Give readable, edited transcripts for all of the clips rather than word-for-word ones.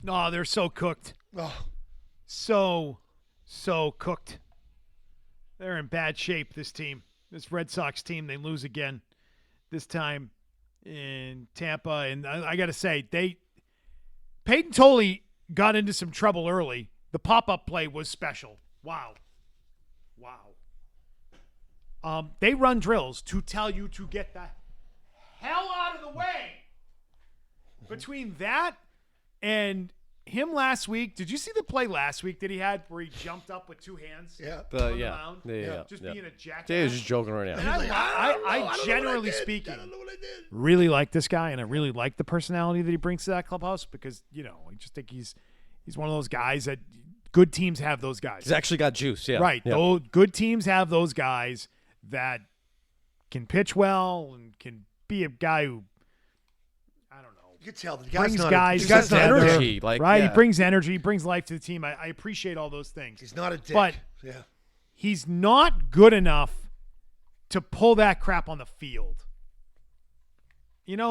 No, they're so cooked. Oh. So cooked. They're in bad shape, this team. This Red Sox team, they lose again this time in Tampa. And I got to say, Peyton Tolley got into some trouble early. The pop-up play was special. Wow. They run drills to tell you to get the hell out of the way. Between that and him last week, did you see the play last week that he had where he jumped up with two hands? Yeah. On the mound? Yeah. Just being a jackass. Jay is just joking right now. And I generally speaking, really like this guy, and I really like the personality that he brings to that clubhouse because, I just think he's one of those guys that good teams have those guys. He's actually got juice, yeah. Right. Yeah. Those good teams have those guys that can pitch well and can be a guy who, I don't know. You can tell the brings guy's guys He's got together, energy, right? yeah. He brings energy, brings life to the team. I appreciate all those things. He's not a dick. But yeah. he's not good enough to pull that crap on the field.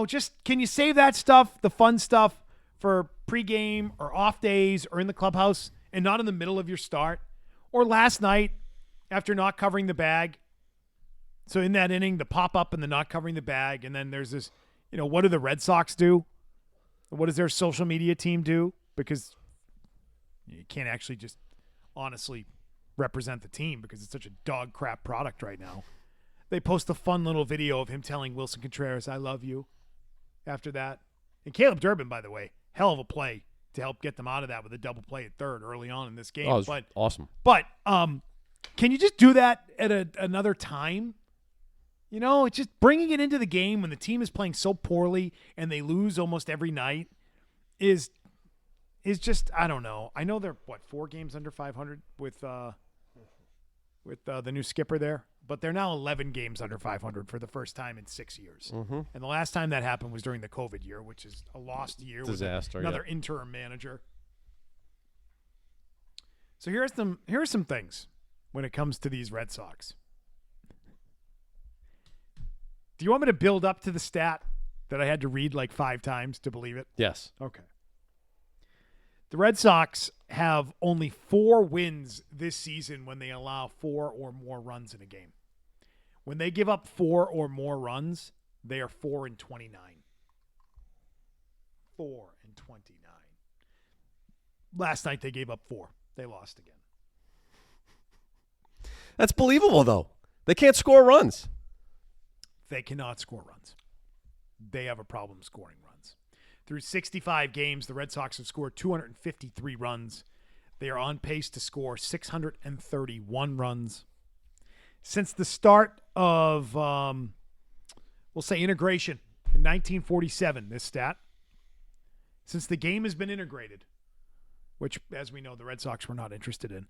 Just can you save that stuff, the fun stuff, for pregame or off days or in the clubhouse and not in the middle of your start? Or last night after not covering the bag. So in that inning, the pop up and the not covering the bag, and then there's this, what do the Red Sox do? What does their social media team do? Because you can't actually just honestly represent the team because it's such a dog crap product right now. They post a fun little video of him telling Wilson Contreras, "I love you," after that. And Caleb Durbin, by the way, hell of a play to help get them out of that with a double play at third early on in this game. Oh, it was awesome. But can you just do that at another time? It's just bringing it into the game when the team is playing so poorly and they lose almost every night is just, I don't know. I know they're 4 games under 500 with the new skipper there, but they're now 11 games under 500 for the first time in 6 years. Mm-hmm. And the last time that happened was during the COVID year, which is a lost year. Disaster. With another interim manager. So here are some things when it comes to these Red Sox. Do you want me to build up to the stat that I had to read like 5 times to believe it? Yes. Okay. The Red Sox have only 4 wins this season when they allow 4 or more runs in a game. When they give up 4 or more runs, they are 4-29. 4-29. Last night they gave up 4. They lost again. That's believable, though. They can't score runs. They cannot score runs. They have a problem scoring runs. Through 65 games, the Red Sox have scored 253 runs. They are on pace to score 631 runs. Since the start of, we'll say, integration in 1947, this stat, since the game has been integrated, which, as we know, the Red Sox were not interested in,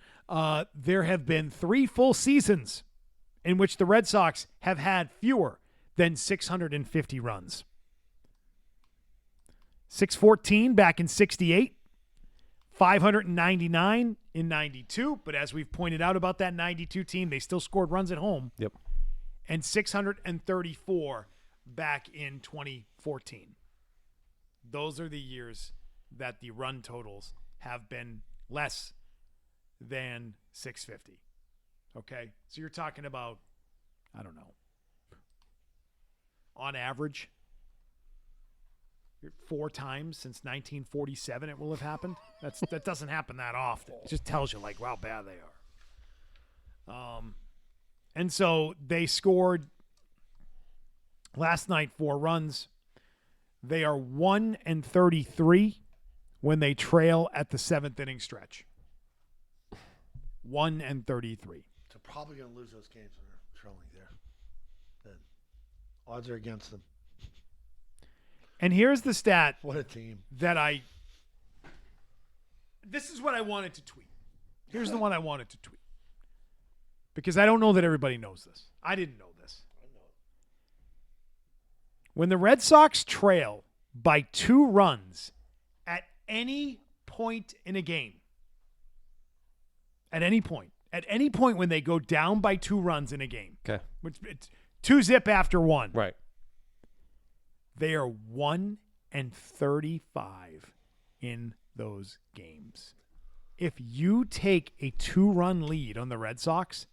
there have been 3 full seasons in which the Red Sox have had fewer than 650 runs. 614 back in 68, 599 in 92, but as we've pointed out about that 92 team, they still scored runs at home. Yep. And 634 back in 2014. Those are the years that the run totals have been less than 650. Okay? So you're talking about, I don't know, on average, 4 times since 1947 it will have happened. That doesn't happen that often. It just tells you like how bad they are. And so they scored last night 4 runs. They are 1-33 when they trail at the 7th inning stretch. 1-33. So probably going to lose those games when they're trailing there. Then odds are against them. And here's the stat. What a team. This is what I wanted to tweet. Here's the one I wanted to tweet. Because I don't know that everybody knows this. I didn't know this. I know. When the Red Sox trail by 2 runs at any point in a game, at any point when they go down by 2 runs in a game, Okay. which it's 2-zip after 1, Right. they are 1-35 in those games. If you take a 2-run lead on the Red Sox,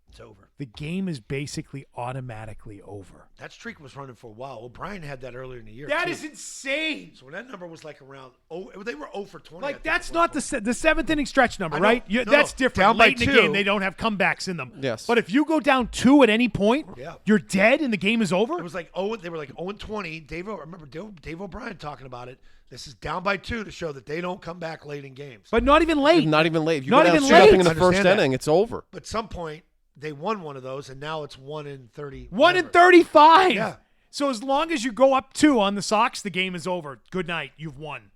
It's over. the game is basically automatically over. That streak was running for a while. O'Brien had that earlier in the year. That too. is insane. So when that number was like around, they were 0 for 20. I Like, think, that's at not one the seventh inning stretch number, I know. right? No, That's different. down by Late in the 2. game, they don't have comebacks in them. Yes. But if you go down 2 at any point, Yeah. you're dead and the game is over. It was like they were like 0-20. I remember Dave O'Brien talking about it. This is down by 2 to show that they don't come back late in games. But not even late. Not even late. If you Not go down even 2-0 late. in the I first understand that. inning, it's over. But at some point, they won one of those, and now it's 1 in 30. 1 in whatever. 35. Yeah. So as long as you go up 2 on the Sox, the game is over. Good night. You've won.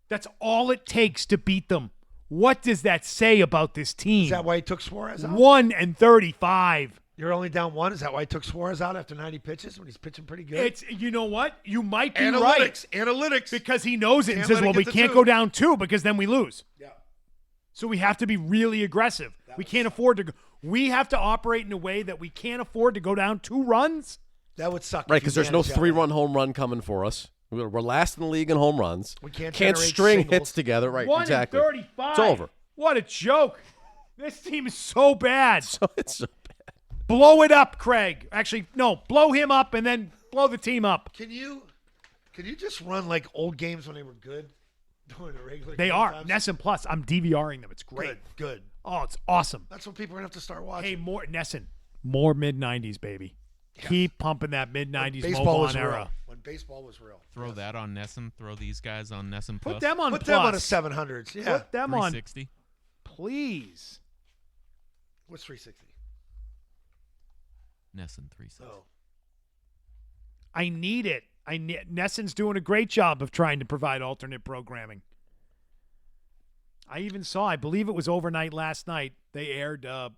That's all it takes to beat them. What does that say about this team? Is that why he took Suarez out? 1 and 35. You're only down 1? Is that why he took Suarez out after 90 pitches when he's pitching pretty good? It's, you know what? You might be right. Analytics. Because he knows it and Can't says, let it well, get we to can't 2. go down 2 because then we lose. Yeah. So we have to be really aggressive. We can't afford to go. We have to operate in a way that we can't afford to go down 2 runs. That would suck. Right, if you because there's no manage that way. 3-run home run coming for us. We're last in the league in home runs. We can't generate string singles. hits together. Right, 1 exactly. and 35. It's over. What a joke. This team is so bad. So it's so bad. Blow it up, Craig. Actually, no, blow him up and then blow the team up. Can you just run like old games when they were good during the regular They game are. times? Nesson Plus. I'm DVRing them. It's great. Good. Oh, it's awesome. That's what people are going to have to start watching. Hey, more Nesson. More mid-90s, baby. Keep pumping that mid-90s baseball was Movan real. era. When baseball was real. Throw that on Nesson. Throw these guys on Nesson Put Plus. them on Put Plus. them on a 700s. Yeah. Put them on, 360. please. What's 360? Nesson 360. Oh. I need it. Nesson's doing a great job of trying to provide alternate programming. I even saw, I believe it was overnight last night, they aired a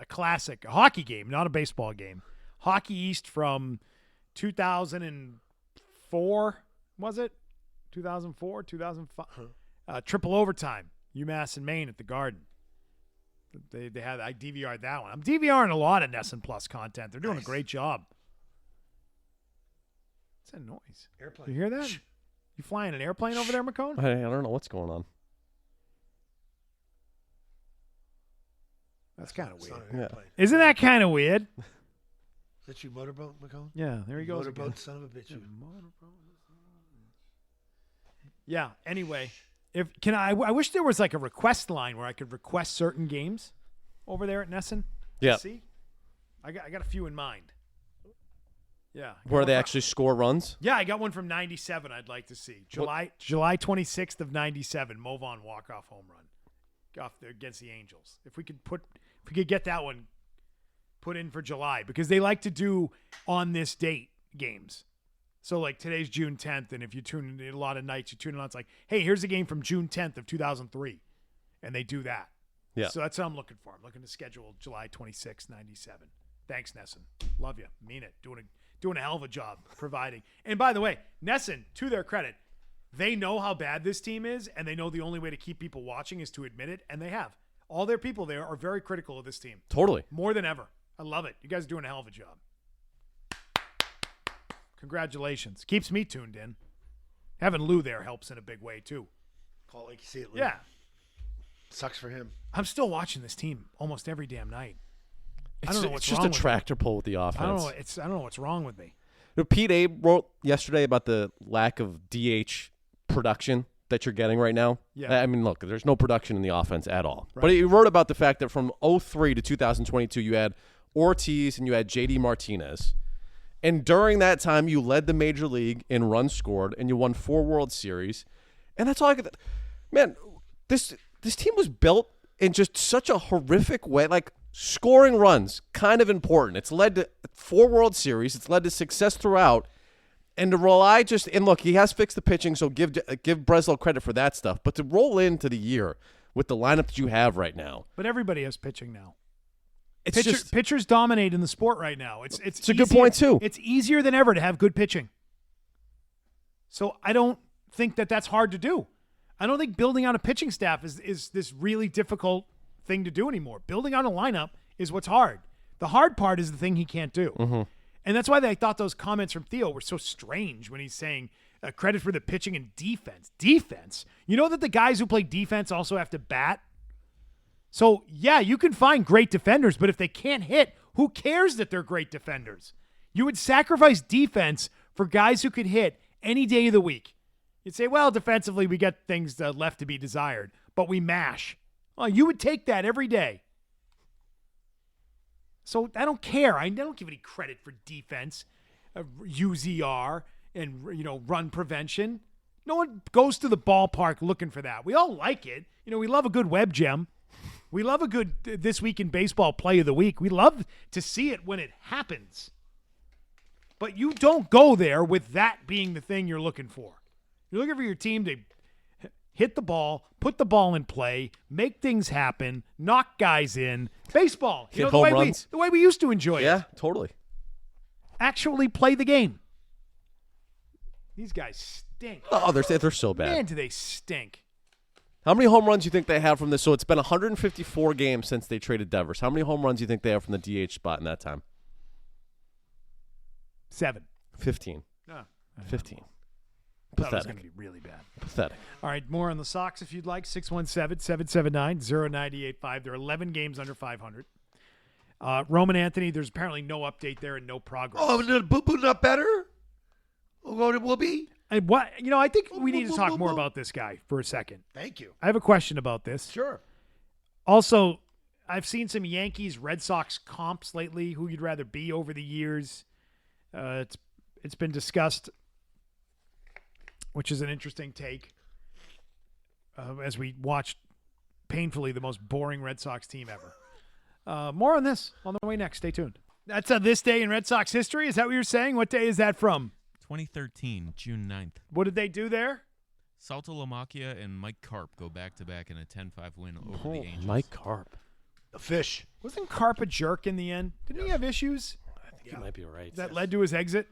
classic, a hockey game, not a baseball game. Hockey East from 2004, was it? 2004, 2005? Triple overtime, UMass and Maine at the Garden. They had, I DVR'd that one. I'm DVRing a lot of Nesson Plus content. They're doing Nice. a great job. What's that noise? Airplane. You hear that? Shh. You flying an airplane over there, McKone? I don't know what's going on. That's kind of It's weird. not an airplane. Isn't that kind of weird? Is that you motorboat, McCone? Yeah, there he goes. Motorboat, again. son of a bitch. You. Yeah. Anyway, I wish there was like a request line where I could request certain games over there at Nesson. Yeah. See, I got a few in mind. Yeah. I got Where one they from- actually score runs. Yeah, I got one from '97. I'd like to see July 26th of '97. Movan walk-off home run, off there against the Angels. If we could get that one put in for July, because they like to do on this date games. So like today's June 10th, and if you tune in a lot of nights, you tune in on, it's like, hey, here's a game from June 10th of 2003, and they do that. Yeah. So that's what I'm looking for. I'm looking to schedule July 26th, '97. Thanks, Nesson. Love you. Mean it. Doing a hell of a job providing. And by the way, Nesson, to their credit, they know how bad this team is, and they know the only way to keep people watching is to admit it, and they have. All their people there are very critical of this team. Totally. More than ever. I love it. You guys are doing a hell of a job. Congratulations. Keeps me tuned in. Having Lou there helps in a big way, too. Call it like you see it. Lou. Yeah. Sucks for him. I'm still watching this team almost every damn night. I don't know what's it's just wrong a with tractor pull with the offense. I don't know. I don't know what's wrong with me. You know, Pete Abe wrote yesterday about the lack of DH production that you're getting right now. Yeah. I mean, look, there's no production in the offense at all. Right. But he wrote about the fact that from 2003 to 2022, you had Ortiz and you had JD Martinez. And during that time, you led the major league in runs scored, and you won 4 World Series. And that's all I could. Man, this team was built in just such a horrific way. Like, scoring runs, kind of important. It's led to 4 World Series. It's led to success throughout. And to rely and look, he has fixed the pitching, so give Breslow credit for that stuff. But to roll into the year with the lineup that you have right now, But everybody has pitching now. it's Pitchers dominate in the sport right now. It's a good easier- point, too. It's easier than ever to have good pitching. So I don't think that's hard to do. I don't think building out a pitching staff is this really difficult thing to do anymore. Building out a lineup is what's hard. The hard part is the thing he can't do. Mm-hmm. And that's why I thought those comments from Theo were so strange when he's saying credit for the pitching and defense. Defense. You know that the guys who play defense also have to bat? So, yeah, you can find great defenders, but if they can't hit, who cares that they're great defenders? You would sacrifice defense for guys who could hit any day of the week. You'd say, well, defensively, we got things left to be desired, but we mash. Well, you would take that every day. So I don't care. I don't give any credit for defense, UZR, and run prevention. No one goes to the ballpark looking for that. We all like it. We love a good web gem. We love a good This Week in Baseball play of the week. We love to see it when it happens. But you don't go there with that being the thing you're looking for. You're looking for your team to hit the ball, put the ball in play, make things happen, knock guys in. Baseball. Hit home runs. The way we used to enjoy it. Yeah, totally. Actually play the game. These guys stink. Oh, they're so bad. Man, do they stink. How many home runs do you think they have from this? So it's been 154 games since they traded Devers. How many home runs do you think they have from the DH spot in that time? 7. 15. No. 15. I thought it was Pathetic. going to be really bad. Pathetic. All right, more on the Sox if you'd like. 617-779-0985. They're 11 games under 500. Roman Anthony, there's apparently no update there and no progress. Oh, Boo not better? Will be? And what I think we need to talk more about this guy for a second. Thank you. I have a question about this. Sure. Also, I've seen some Yankees Red Sox comps lately. Who you'd rather be over the years? It's been discussed, which is an interesting take. As we watched painfully the most boring Red Sox team ever. More on this on the way next. Stay tuned. That's this day in Red Sox history. Is that what you're saying? What day is that from? 2013, June 9th. What did they do there? Salto Lomacchia and Mike Karp go back-to-back in a 10-5 win over the Angels. Mike Karp. The fish. Wasn't Karp a jerk in the end? Didn't he have issues I think you might be right. that led to his exit?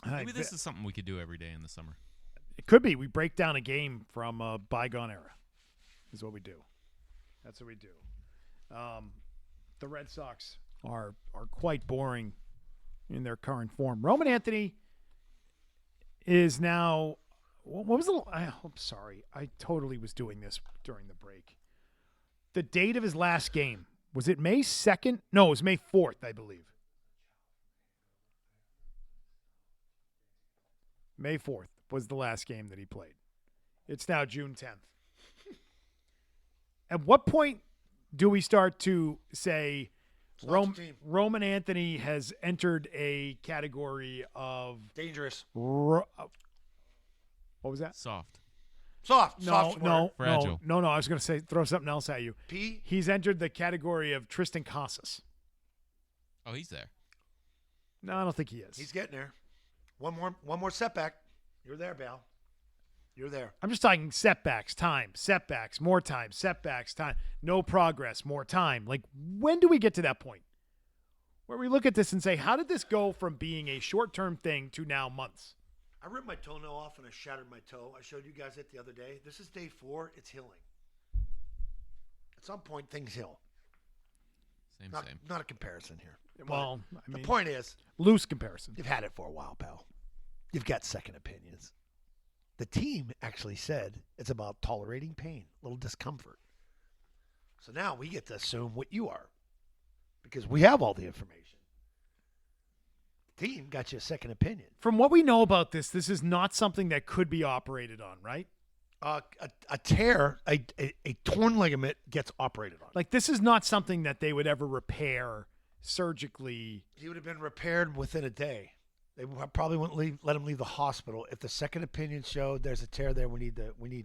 Maybe this is something we could do every day in the summer. It could be. We break down a game from a bygone era is what we do. That's what we do. The Red Sox are quite boring in their current form. Roman Anthony is now – what was the – I'm sorry. I totally was doing this during the break. The date of his last game, was it May 2nd? No, it was May 4th, I believe. May 4th was the last game that he played. It's now June 10th. At what point do we start to say Roman Anthony has entered a category of Dangerous. what was that? Soft. Soft. No, Soft no, Fragile. no. I was going to say throw something else at you. P. He's entered the category of Tristan Casas. Oh, he's there. No, I don't think he is. He's getting there. One more setback. You're there, Bal. You're there. I'm just talking setbacks, time, setbacks, more time, setbacks, time, no progress, more time. Like, when do we get to that point where we look at this and say, how did this go from being a short-term thing to now months? I ripped my toenail off and I shattered my toe. I showed you guys it the other day. This is day 4. It's healing. At some point, things heal. Same. Not a comparison here. Well, I mean, The point is, loose comparison. you've had it for a while, pal. You've got second opinions. The team actually said it's about tolerating pain, a little discomfort. So now we get to assume what you are because we have all the information. The team got you a second opinion. From what we know about this is not something that could be operated on, right? A tear, a torn ligament gets operated on. Like, this is not something that they would ever repair surgically. He would have been repaired within a day. They probably wouldn't let him leave the hospital. If the second opinion showed there's a tear there, we need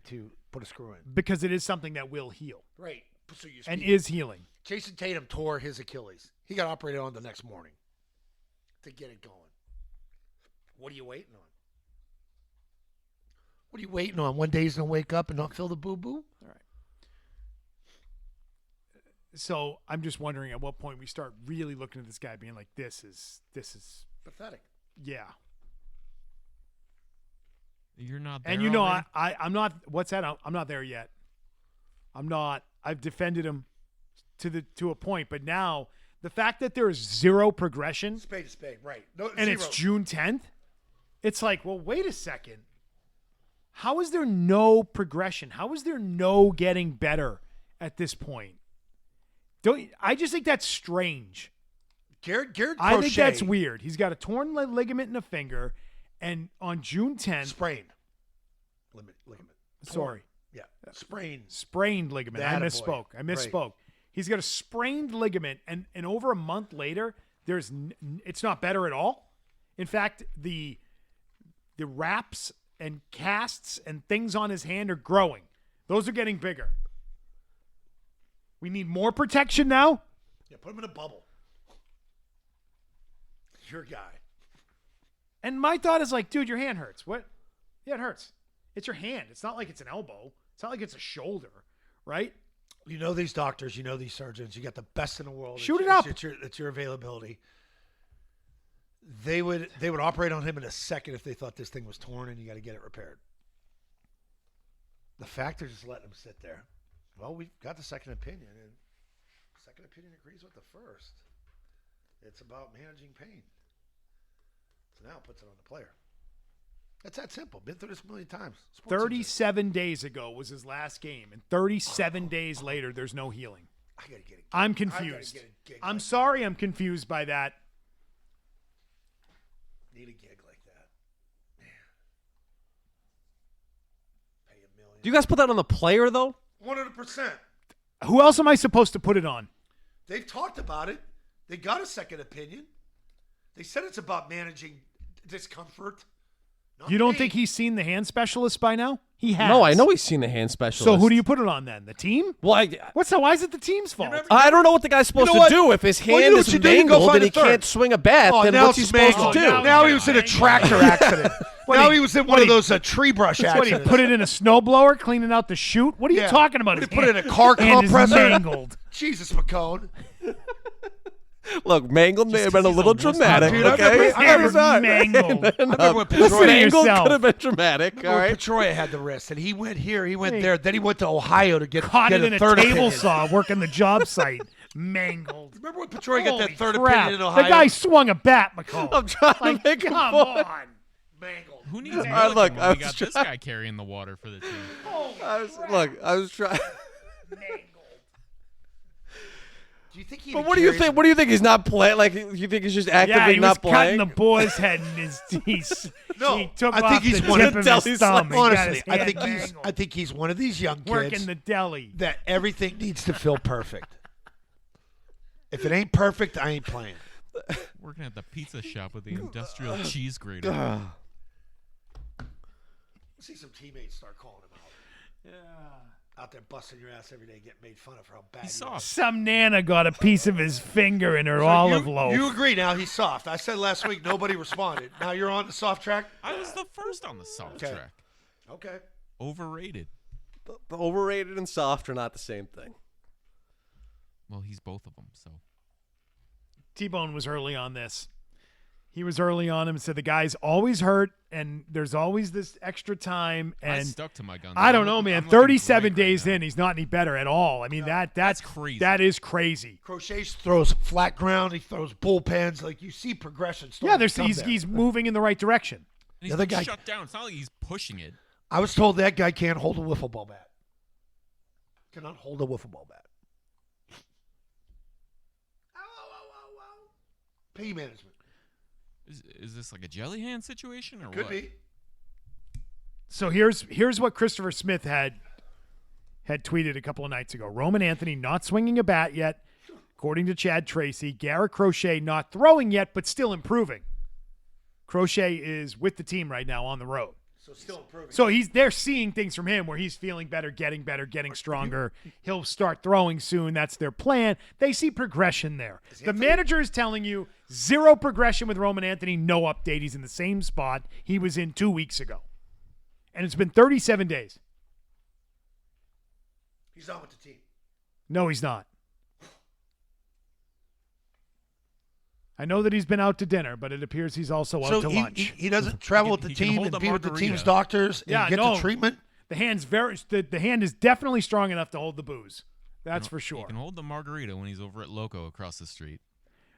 to put a screw in. Because it is something that will heal Right. So you and is healing. Jason Tatum tore his Achilles. He got operated on the next morning to get it going. What are you waiting on? What are you waiting on? One day he's going to wake up and not feel the boo-boo? All right. So I'm just wondering at what point we start really looking at this guy being like, this is Pathetic. yeah. You're not there. And you know, already? I'm not. What's that? I'm not there yet. I'm not. I've defended him to a point, but now the fact that there is zero progression Spade to spade, right. No, and zero. it's June 10th. it's like, well, wait a second. How is there no progression? How is there no getting better at this point? I just think that's strange. Garrett Crochet. I think that's weird. He's got a torn ligament in a finger, and on June 10th, Sprained. Ligament. Sorry. Yeah. Sprained. Sprained ligament. I misspoke. Right. He's got a sprained ligament, and over a month later, it's not better at all. In fact, the wraps and casts and things on his hand are growing. Those are getting bigger. We need more protection now. Yeah, put him in a bubble. Your guy. And my thought is like, dude, your hand hurts. What? Yeah, it hurts. It's your hand. It's not like it's an elbow. It's not like it's a shoulder, right? You know these doctors. You know these surgeons. You got the best in the world. Shoot it up. It's your availability. They would operate on him in a second if they thought this thing was torn and you got to get it repaired. The fact they're just letting him sit there. Well, we've got the second opinion, and second opinion agrees with the first. It's about managing pain. So now it puts it on the player. It's that simple. Been through this a million times. 37 days ago was his last game, and 37 days later, there's no healing. I gotta get it. I'm confused. I'm sorry I'm confused by that. Need a gig like that. Man. Pay $1 million. Do you guys put that on the player, though? 100%. Who else am I supposed to put it on? They've talked about it. They got a second opinion. They said it's about managing discomfort. You don't think he's seen the hand specialist by now? He has. No, I know he's seen the hand specialist. So who do you put it on then? The team? Well, Why is it the team's fault? I don't know what the guy's supposed to do. If his hand is mangled and he can't swing a bat, then what's he supposed to do? Now he was in a tractor accident. Now he was in one of those tree brush accidents. What, he put it in a snowblower, cleaning out the chute? What are you talking about? He put it in a car hand compressor. Is mangled. Jesus, McKone. Look, mangled may have been a little dramatic. Dude, okay, I remember mangled. I remember when mangled yourself. could have been dramatic. All right. Petroia had the wrist, and he went here, he went there, then he went to Ohio to get Caught get it in a third table opinion. saw working the job site. Mangled. Remember when Petroia got that Holy third crap. opinion in Ohio? The guy swung a bat, McCall. I'm trying to make a come point. on. Mangled. Who needs All right, Milliken look, when I we was got this trying- guy carrying the water for the team? I was trying. Mangled. Do you think he? But what do you think? What do you think? He's not playing? Like you think he's just actively he was not cutting playing? the boar's head in his teeth. No, he took I off think he's the one tip of of his thumb. and got Honestly, his I hand think mangled. he's one of these young kids Working the deli. that everything needs to feel perfect. If it ain't perfect, I ain't playing. Working at the pizza shop with the industrial cheese grater. See some teammates start calling him out. Yeah. Out there busting your ass every day, getting made fun of for how bad He's you are. soft. Some nana got a piece of his finger in her So olive loaf. You agree now he's soft. I said last week nobody responded. Now you're on the soft track? I was the first on the soft Okay. track. Okay. Overrated. The overrated and soft are not the same thing. Well, he's both of them, so. T-Bone was early on this. He was early on him and said the guy's always hurt and there's always this extra time. And I stuck to my guns. I don't I'm know, looking- man. I'm looking 37 great right days now. in, he's not any better at all. I mean, that's crazy. That is crazy. Crochet throws flat ground. He throws bullpens. Like you see progression. Yeah, starting to come there. he's moving in the right direction. And he's The other been guy- shut down. It's not like he's pushing it. I was told that guy can't hold a wiffle ball bat. Cannot hold a wiffle ball bat. Pain management. Is this like a jelly hand situation or Could what? be. So here's what Christopher Smith had tweeted a couple of nights ago. Roman Anthony not swinging a bat yet, according to Chad Tracy. Garrett Crochet not throwing yet, but still improving. Crochet is with the team right now on the road. So still improving. So they're seeing things from him where he's feeling better, getting stronger. He'll start throwing soon. That's their plan. They see progression there. The manager is telling you zero progression with Roman Anthony, no update. He's in the same spot he was in 2 weeks ago. And it's been 37 days. He's on with the team. No, he's not. I know that he's been out to dinner, but it appears he's also out to lunch. He doesn't travel with the he can team hold and a be with the margarita. team's doctors and Yeah, get no. the treatment. The hand is definitely strong enough to hold the booze. That's for He sure. can hold the margarita when he's over at Loco across the street.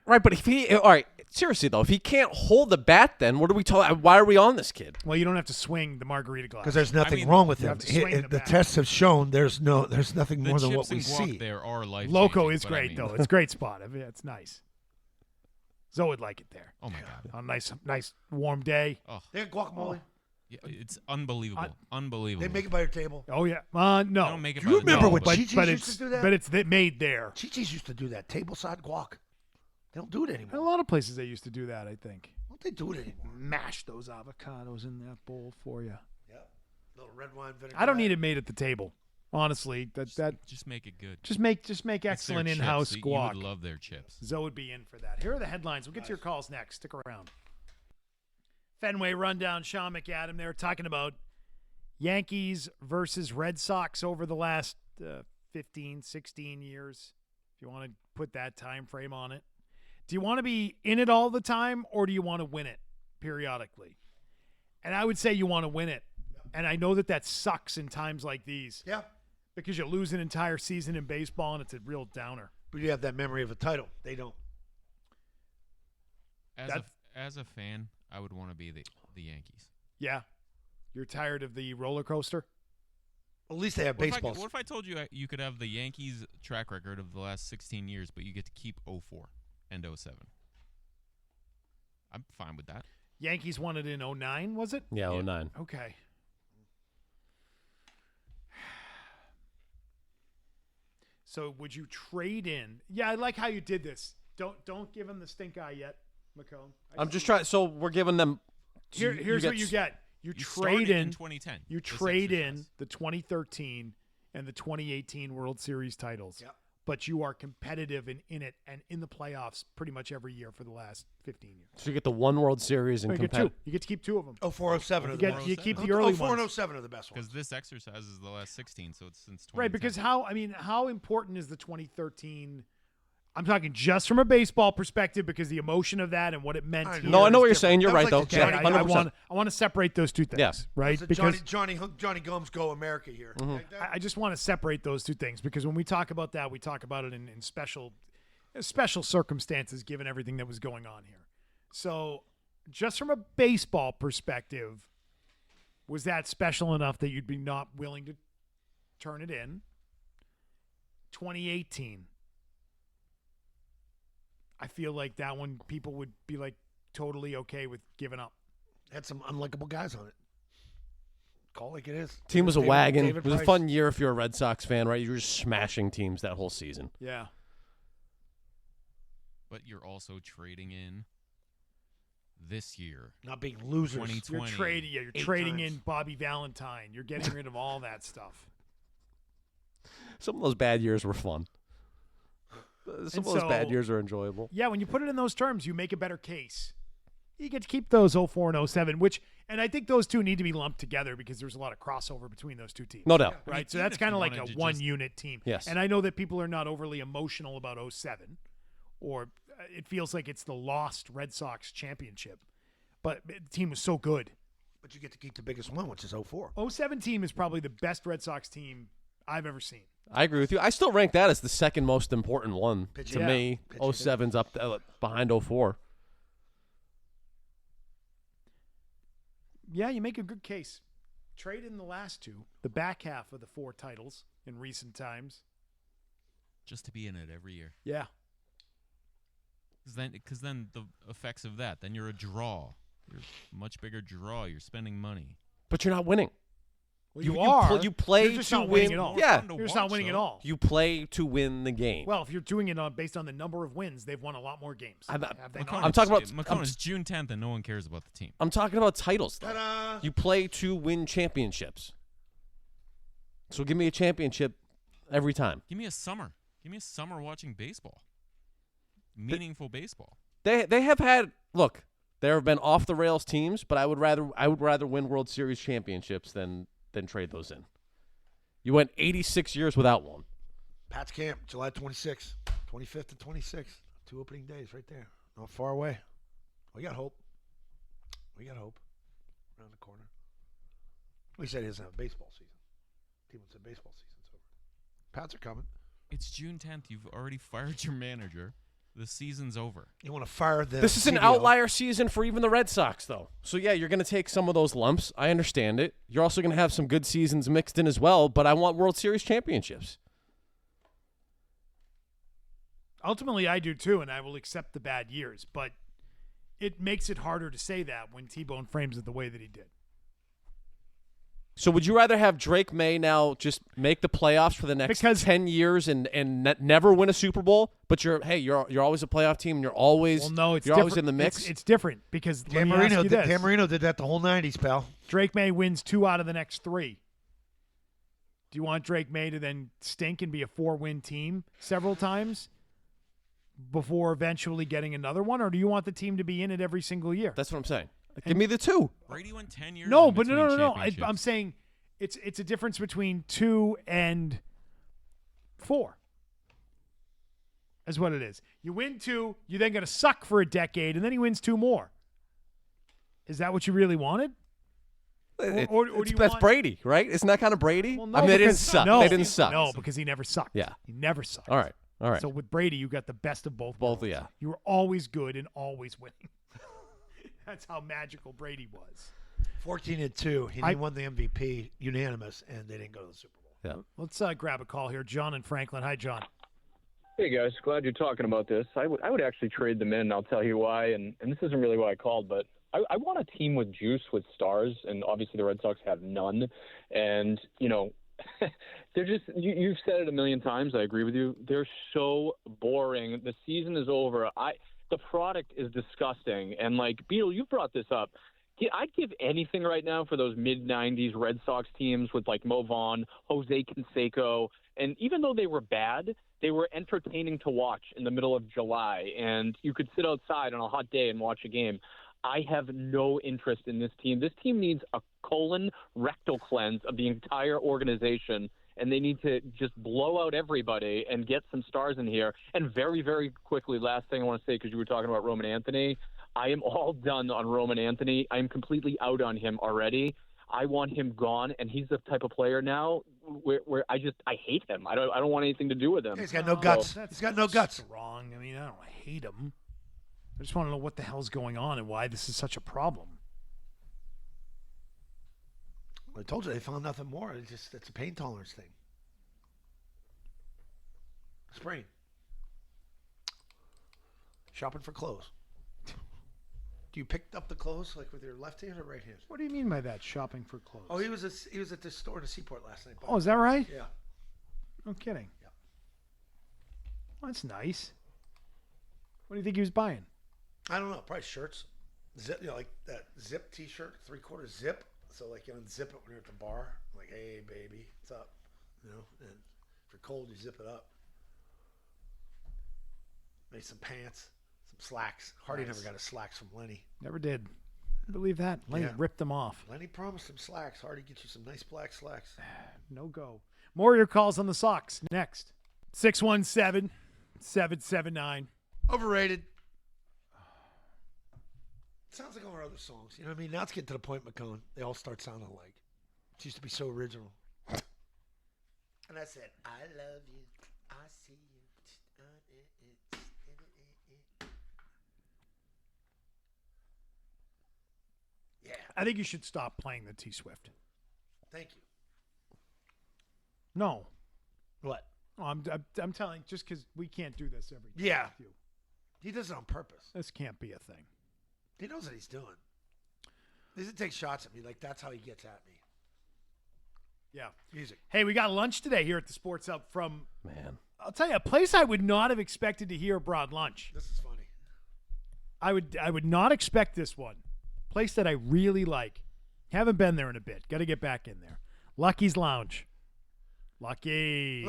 Right, but if he all right, seriously though, if he can't hold the bat, then what are we talking? Why are we on this kid? Well, you don't have to swing the margarita glass. Because there's nothing wrong with you him. have to swing the The bat. tests have shown there's nothing The more than chips what we and guac see. there are life. Loco is great though. It's a great spot. I mean, it's nice. Zoe would like it there. Oh my god. On a nice warm day. Oh, They got guacamole. yeah, it's unbelievable. Unbelievable. They make it by your table. Oh yeah. They No. don't make it Do by you the remember table, when but- Chi-Chi's but used it's to do that? but it's made there. Chi-Chi's used to do that. Tableside guac. They don't do it A anymore. lot of places they used to do that. I think. Don't they do it anymore? Mash those avocados in that bowl for you. Yeah. Little red wine vinegar. I don't need it made at the table. Honestly, that just make it good. just make It's their excellent chips. in-house You guac. would love their chips. Zoe would be in for that. Here are the headlines. We'll get to your calls next. Stick around. Fenway rundown. Sean McAdam there talking about Yankees versus Red Sox over the last 15, 16 years, if you want to put that time frame on it. Do you want to be in it all the time, or do you want to win it periodically? And I would say you want to win it. And I know that sucks in times like these Yeah. because you lose an entire season in baseball, and it's a real downer. But you have that memory of a title. They don't. As a fan, I would want to be the Yankees. Yeah. You're tired of the roller coaster? At least they have baseball. What if I told you you could have the Yankees track record of the last 16 years, but you get to keep 04 and 07? I'm fine with that. Yankees won it in 09, was it? Yeah, Yeah. 09. Okay. So would you trade in? Yeah, I like how you did this. Don't give him the stink eye yet, McCone. I'm just trying. So we're giving them. Here's what you get. You trade started in 2010. You this trade in exercise. the 2013 and the 2018 World Series titles. Yep. But you are competitive and in it and in the playoffs pretty much every year for the last 15 years. So you get the one World Series and You get two. compete. You get to keep two of them. 0407 are You the get best. you keep the early 04 ones. and 07 are the best ones. Because this exercise is the last 16, so it's since 2010. Right, because how important is the 2013? I'm talking just from a baseball perspective because the emotion of that and what it meant. I know. here No, I know is what you're different. saying. You're That was right, though. like the Okay, Johnny- I want to separate those two things. Yeah. Right, So because Johnny Gomes go America here. Like that? I just want to separate those two things because when we talk about that, we talk about it in special circumstances given everything that was going on here. So just from a baseball perspective, was that special enough that you'd be not willing to turn it in? 2018. I feel like that one people would be like totally okay with giving up. Had some unlikable guys on it. Call it like it is. Team was a David- wagon. David It was a Price. fun year if you're a Red Sox fan, right? You were just smashing teams that whole season. Yeah. But you're also trading in this year. Not being losers. 2020. You're 8 trading times. in Bobby Valentine. You're getting rid of all that stuff. Some of those bad years were fun. Some And of those bad so- years are enjoyable. Yeah, when you put it in those terms, you make a better case. You get to keep those 04 and 07, and I think those two need to be lumped together because there's a lot of crossover between those two teams. No doubt. Right? mean, So even that's if you kind of like a wanted to one just- unit team. Yes. And I know that people are not overly emotional about 07, or it feels like it's the lost Red Sox championship. But the team was so good. But you get to keep the biggest one, which is 04. 07 team is probably the best Red Sox team I've ever seen. I agree with you. I still rank that as the second most important one Pitching. to Yeah. me. Pitching. 07's up behind 04. Yeah, you make a good case. Trade in the last two, the back half of the 4 titles in recent times. Just to be in it every year. Yeah. Because then the effects of that, then you're a draw. You're a much bigger draw. You're spending money. But you're not winning. Well, You- you, you are. pl- you play You're just to not winning win. at all. Yeah. Fun to You're just not watch, winning at though. all. You play to win the game. Well, if you're doing it based on the number of wins, they've won a lot more games. I'm- Have they McCone, not? I'm talking about- McCone is June 10th, and no one cares about the team. I'm talking about titles, though. Ta-da! You play to win championships. So give me a championship every time. Give me a summer. Give me a summer watching baseball. Meaningful baseball. They have had look. There have been off the rails teams, but I would rather win World Series championships than trade those in. You went 86 years without one. Pat's Camp, July 26th, 25th and 26th. 2 opening days right there. Not far away. We got hope. Around the corner. We said he doesn't have a baseball season. Team said baseball season's over. Pats are coming. It's June 10th. You've already fired your manager. the season's over. You want to fire the This is an CBO. outlier season for even the Red Sox, though. So, yeah, you're going to take some of those lumps. I understand it. You're also going to have some good seasons mixed in as well, but I want World Series championships. Ultimately, I do too, and I will accept the bad years. But it makes it harder to say that when T-Bone frames it the way that he did. So would you rather have Drake May now just make the playoffs for the next Because- 10 years and never win a Super Bowl, but you're always a playoff team and you're always always in the mix? It's different because Dan let me ask Marino, you did, this. Dan Marino did that the whole 90s, pal. Drake May wins 2 out of the next 3. Do you want Drake May to then stink and be a 4-win team several times before eventually getting another one, or do you want the team to be in it every single year? That's what I'm saying. Give me the 2. Brady went 10 years. No, in but between no. championships. I'm saying it's a difference between 2 and 4. That's what it is. You win 2, you then got to suck for a decade, and then he wins 2 more. Is that what you really wanted? Or do you That's want- Brady, right? Isn't that kind of Brady? Well, no, I mean, they didn't because- suck. No, They didn't suck. No, because he never sucked. Yeah. He never sucked. All right. So with Brady, you got the best of both Both, worlds. yeah. You were always good and always winning. That's how magical Brady was. 14-2. He won the MVP unanimous, and they didn't go to the Super Bowl. Yeah. Let's grab a call here. John and Franklin. Hi, John. Hey guys, glad you're talking about this. I would actually trade them in. I'll tell you why. And this isn't really why I called, but I want a team with juice, with stars, and obviously the Red Sox have none. And they're just you've said it a million times. I agree with you. They're so boring. The season is over. The product is disgusting. And like Beetle, you brought this up. I'd give anything right now for those mid-'90s Red Sox teams with like Mo Vaughn, Jose Canseco, and even though they were bad, they were entertaining to watch in the middle of July, and you could sit outside on a hot day and watch a game. I have no interest in this team. This team needs a colon rectal cleanse of the entire organization, and they need to just blow out everybody and get some stars in here. And very, very quickly, last thing I want to say, because you were talking about Roman Anthony, I am all done on Roman Anthony. I am completely out on him already. I want him gone, and he's the type of player now where I hate him. I don't want anything to do with him. He's got no guts. He's got no guts. Wrong. I mean, I don't hate him. I just want to know what the hell's going on and why this is such a problem. I told you they found nothing more. It's a pain tolerance thing. Sprain. Shopping for clothes. Do you pick up the clothes like with your left hand or right hand? What do you mean by that? Shopping for clothes? Oh, he was at the store in the Seaport last night. Oh, is that right? Yeah. No kidding. Yeah. Well, that's nice. What do you think he was buying? I don't know. Probably shirts. Zip, like that zip T-shirt, 3/4 zip. So like you unzip it when you're at the bar. Like, hey baby, what's up? And if you're cold, you zip it up. Maybe some pants, some slacks. Hardy never got his slacks from Lenny. Never did. I believe that. Lenny ripped them off. Lenny promised some slacks. Hardy get you some nice black slacks. No go. More of your calls on the Sox next. 617-779. Overrated. Sounds like all our other songs. You know what I mean? Now it's getting to the point, McKone. They all start sounding alike. It used to be so original. And I said, I love you. I see you. Yeah. I think you should stop playing the T-Swift. Thank you. No. What? Oh, I'm telling just because we can't do this every time Yeah. with you. He does it on purpose. This can't be a thing. He knows what he's doing. He doesn't take shots at me. Like, that's how he gets at me. Yeah. Music. Hey, we got lunch today here at the Sports Hub from, Man. I'll tell you, a place I would not have expected to hear a broad lunch. This is funny. I would not expect this one. Place that I really like. Haven't been there in a bit. Got to get back in there. Lucky's Lounge. Lucky.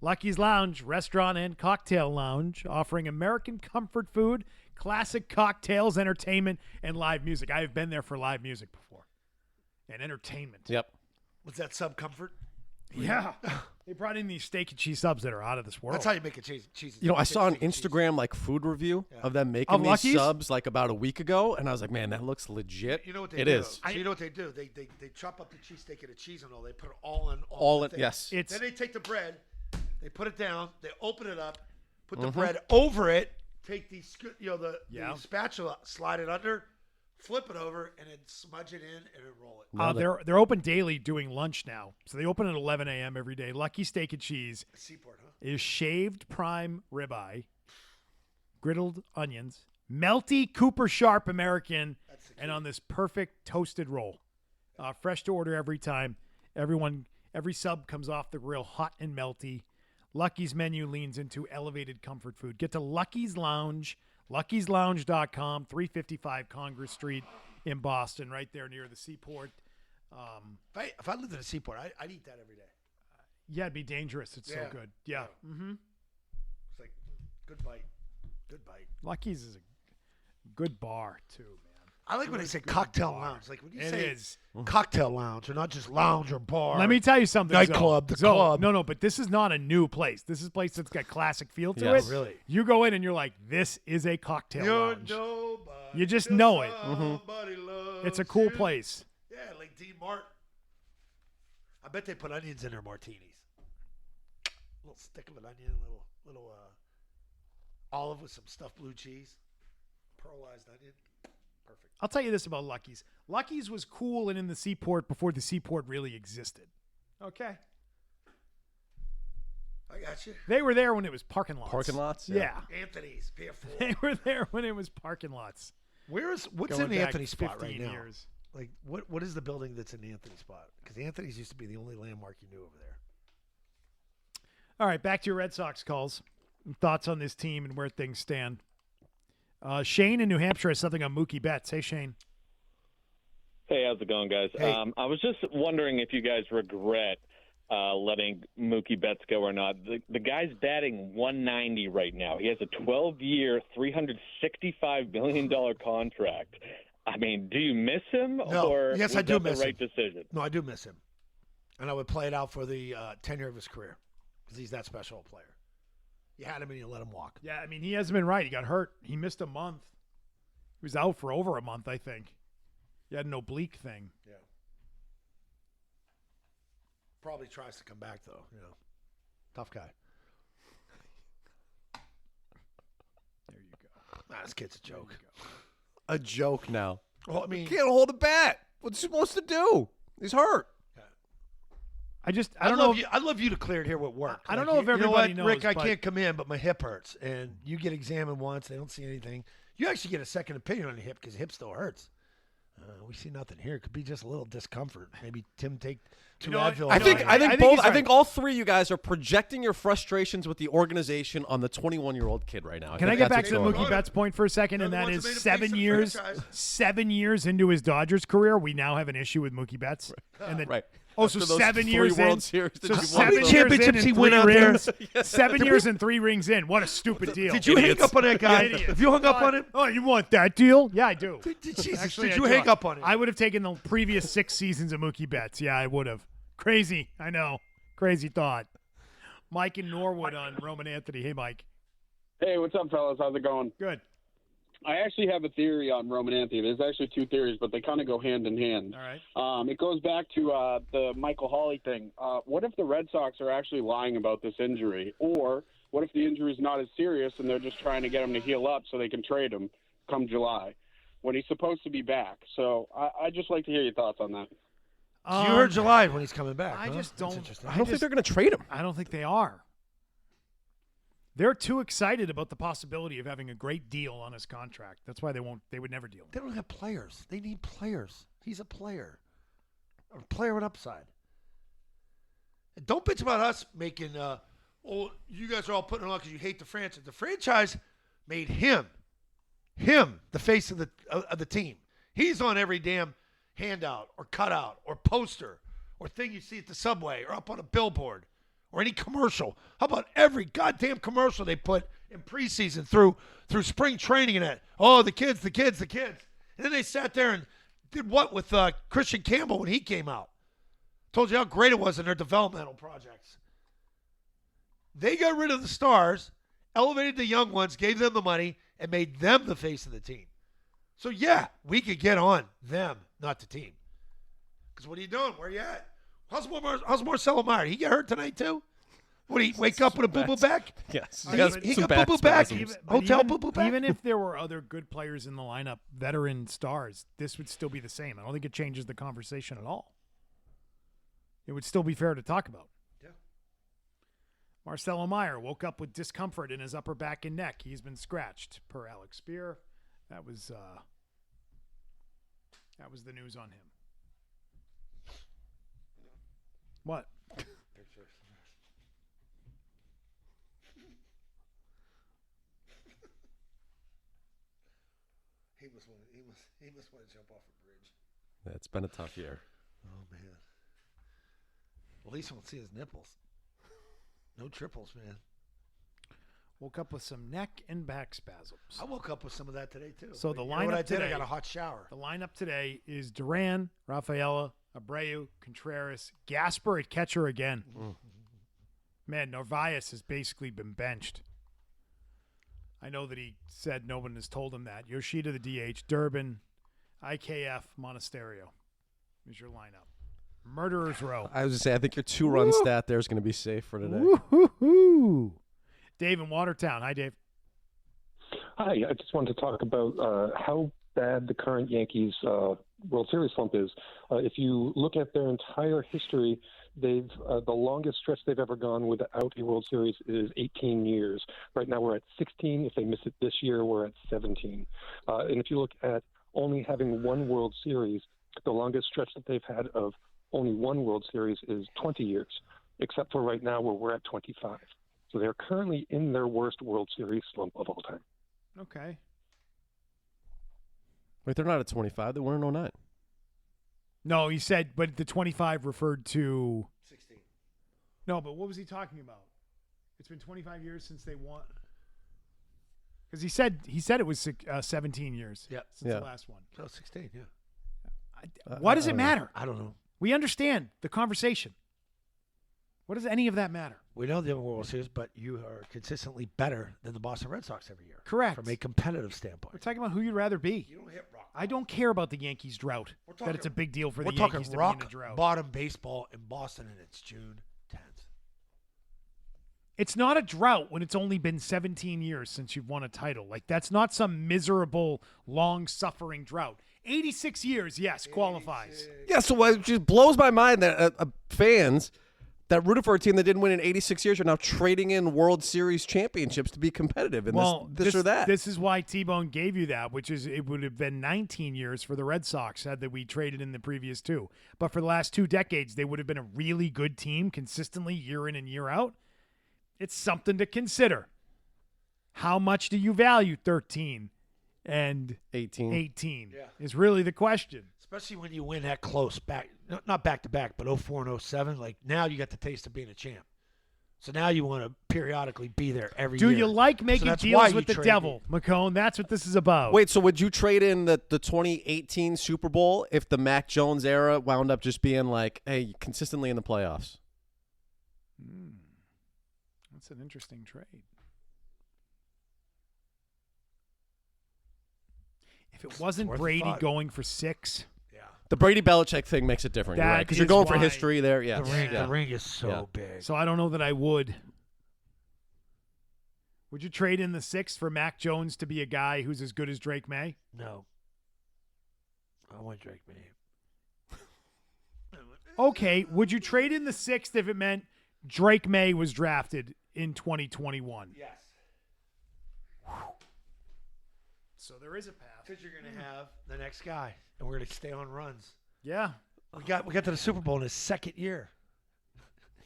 Lucky's Lounge, restaurant and cocktail lounge, offering American comfort food, classic cocktails, entertainment, and live music. I have been there for live music before. And entertainment. Yep. Was that sub comfort? Yeah. They brought in these steak and cheese subs that are out of this world. That's how you make a cheese. You know, I saw an steak and cheese. Instagram like food review of them making Of these Lucky's? subs like about a week ago, and I was like, man, that looks legit. You know what they It do? is. So you know what they do? They chop up the cheesesteak and the cheese and all. They put it all in. All the in, thing. yes. It's Then they take the bread, they put it down, they open it up, put the bread over it, take the the Yeah. spatula, slide it under, flip it over, and then smudge it in and then roll it. They're open daily doing lunch now. So they open at 11 a.m. every day. Lucky Steak and Cheese Seaport, huh? is shaved prime ribeye, griddled onions, melty Cooper Sharp American, and on this perfect toasted roll. Fresh to order every time. Every sub comes off the grill hot and melty. Lucky's menu leans into elevated comfort food. Get to Lucky's Lounge, Lucky'sLounge.com, 355 Congress Street in Boston, right there near the Seaport. If I lived in a Seaport, I'd eat that every day. Yeah, it'd be dangerous. It's so Yeah. good. Yeah. Mm-hmm. It's like, good bite. Good bite. Lucky's is a good bar, too, man. I like when they say cocktail lounge. Like when you It say is. cocktail lounge, or not just lounge or bar. Let me tell you something. Nightclub, the Zoe. club. No, but this is not a new place. This is a place that's got classic feel to Yes. it. Really? You go in and you're like, this is a cocktail You're lounge. nobody. You just till know it. somebody loves It's a cool you. place. Yeah, like Dean Martin. I bet they put onions in their martinis. A little stick of an onion, little olive with some stuffed blue cheese, pearlized onion. Perfect. I'll tell you this about Lucky's. Lucky's was cool and in the Seaport before the Seaport really existed. Okay? I got you. They were there when it was parking lots. Parking lots? Yeah. Anthony's, Pier 4. They were there when it was parking lots. What's Going in the back Anthony spot right 15 now? years. Like what is the building that's in the Anthony spot? Because Anthony's used to be the only landmark you knew over there. All right, back to your Red Sox calls. Thoughts on this team and where things stand. Shane in New Hampshire has something on Mookie Betts. Hey, Shane. Hey, how's it going, guys? Hey. I was just wondering if you guys regret letting Mookie Betts go or not. The guy's batting 190 right now. He has a 12-year, $365 million contract. I mean, do you miss him? No. Or Yes, was I do that miss the right him. decision? No, I do miss him. And I would play it out for the tenure of his career because he's that special a player. You had him and you let him walk. Yeah, I mean, he hasn't been right. He got hurt. He missed a month. He was out for over a month, I think. He had an oblique thing. Yeah. Probably tries to come back, though. Tough guy. There you go. Nah, this kid's a joke. A joke now. Well, I mean, Can't hold a bat. What's he supposed to do? He's hurt. I don't know. I'd love you to clear it here with work. I don't know if you know everybody what, knows, Rick, I but- can't come in, but my hip hurts. And you get examined once. They don't see anything. You actually get a second opinion on the hip because the hip still hurts. We see nothing here. It could be just a little discomfort. Maybe Tim take 2 know what? Advil. I think I think both. he's I right. think all three of you guys are projecting your frustrations with the organization on the 21-year-old kid right now. Can I think get that's back to the what's going Mookie on. Betts point for a second? And They're that the is ones that made him face the franchise. 7 years into his Dodgers career, we now have an issue with Mookie Betts. And then, Right. Oh, so After those 7 three years World in. Series that So you've won. 7 How many years championships in he and went 3 out there? rings. 7 years and 3 rings in. What a stupid deal. Did you hang up on that guy? Idiots. If you hung up on him? Oh, you want that deal? Yeah, I do. Jesus, Actually, did I you do. hang up on him? I would have taken the previous 6 seasons of Mookie Betts. Yeah, I would have. Crazy. I know. Crazy thought. Mike in Norwood on Roman Anthony. Hey, Mike. Hey, what's up, fellas? How's it going? Good. I actually have a theory on Roman Anthony. There's actually 2 theories, but they kind of go hand in hand. All right. It goes back to the Michael Hawley thing. What if the Red Sox are actually lying about this injury? Or what if the injury is not as serious and they're just trying to get him to heal up so they can trade him come July when he's supposed to be back? So I'd just like to hear your thoughts on that. You heard July when he's coming back. I huh? just That's don't. interesting. I don't think they're going to trade him. I don't think they are. They're too excited about the possibility of having a great deal on his contract. That's why they won't. They would never deal. They don't have players. They need players. He's a player. A player with upside. And don't bitch about us making, you guys are all putting it on because you hate the franchise. The franchise made him the face of the team. He's on every damn handout or cutout or poster or thing you see at the subway or up on a billboard or any commercial. How about every goddamn commercial they put in preseason through spring training and that? Oh, the kids. And then they sat there and did what with Christian Campbell when he came out? Told you how great it was in their developmental projects. They got rid of the stars, elevated the young ones, gave them the money, and made them the face of the team. So, yeah, we could get on them, not the team. Because what are you doing? Where are you at? How's Marcelo Meyer? He get hurt tonight, too? What do you wake up with a boo-boo back? Yes. He- Yes, he some got back boo-boo back. spasms. But Hotel even, boo-boo back? even if there were other good players in the lineup, veteran stars, this would still be the same. I don't think it changes the conversation at all. It would still be fair to talk about. Yeah. Marcelo Meyer woke up with discomfort in his upper back and neck. He's been scratched, per Alex Spear. That was the news on him. What? He must want to jump off a bridge. Yeah, it's been a tough year. Oh man. Well, at least I won't see his nipples. No triples, man. Woke up with some neck and back spasms. I woke up with some of that today too. So But the you know what lineup I did? I today- got a hot shower. The lineup today is Duran, Rafaela, Abreu, Contreras, Gasper at catcher again. Man, Narvaez has basically been benched. I know that he said no one has told him that. Yoshida, the DH, Durbin, IKF, Monasterio is your lineup. Murderer's Row. I was going to say, I think your 2-run stat there is going to be safe for today. Woo-hoo-hoo. Dave in Watertown. Hi, Dave. Hi, I just wanted to talk about how bad the current Yankees World Series slump is. If you look at their entire history, they've the longest stretch they've ever gone without a World Series is 18 years. Right now we're at 16. If they miss it this year, we're at 17. And if you look at only having one World Series, the longest stretch that they've had of only one World Series is 20 years, except for right now where we're at 25. So they're currently in their worst World Series slump of all time. Okay. Wait, they're not at 25. They were in 09. No, he said, but the 25 referred to 16. No, but what was he talking about? It's been 25 years since they won. Because he said it was 17 years Yeah. since Yeah. the last one. No, 16, yeah. Why does I it don't know. matter? I don't know. We understand the conversation. What does any of that matter? We know they have a World Series, but you are consistently better than the Boston Red Sox every year. Correct. From a competitive We're standpoint. talking about who you'd rather be. You don't hit rock. I don't care about the Yankees drought. We're That it's a talking- big deal for We're the talking Yankees to be in rock a drought. bottom baseball in Boston, and it's June 10th. It's not a drought when it's only been 17 years since you've won a title. Like, that's not some miserable, long-suffering drought. 86 years, yes, qualifies. Yeah, so it just blows my mind that fans that rooted for a team that didn't win in 86 years are now trading in World Series championships to be competitive in this or that. This is why T-Bone gave you that, which is it would have been 19 years for the Red Sox had that we traded in the previous two. But for the last 2 decades, they would have been a really good team consistently year in and year out. It's something to consider. How much do you value 13 and 18. Yeah. is really the question. Especially when you win that close back, not back to back, but 04 and 07. Like now you got the taste of being a champ. So now you want to periodically be there every Do year. you like making that's why deals you with the trade devil, McKone? That's what this is about. Wait, so would you trade in the 2018 Super Bowl if the Mac Jones era wound up just being like, hey, consistently in the playoffs? That's an interesting trade. If it wasn't worth a Brady thought. going for 6, Yeah. The Brady Belichick thing makes it different, That right? Because you're is going for why- history there. Yeah, The ring is so Yeah. big. so I don't know that I would. Would you trade in the 6 for Mac Jones to be a guy who's as good as Drake May? No. I want Drake May. Okay, would you trade in the 6th if it meant Drake May was drafted in 2021? Yes. So there is a path. Because you're going to have the next guy, and we're going to stay on runs. Yeah. We got to the Super Bowl in his second year.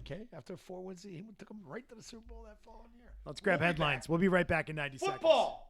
Okay, after a 4-win season, he took him right to the Super Bowl that following year. Let's grab headlines. We'll be right back in 90 seconds. Football.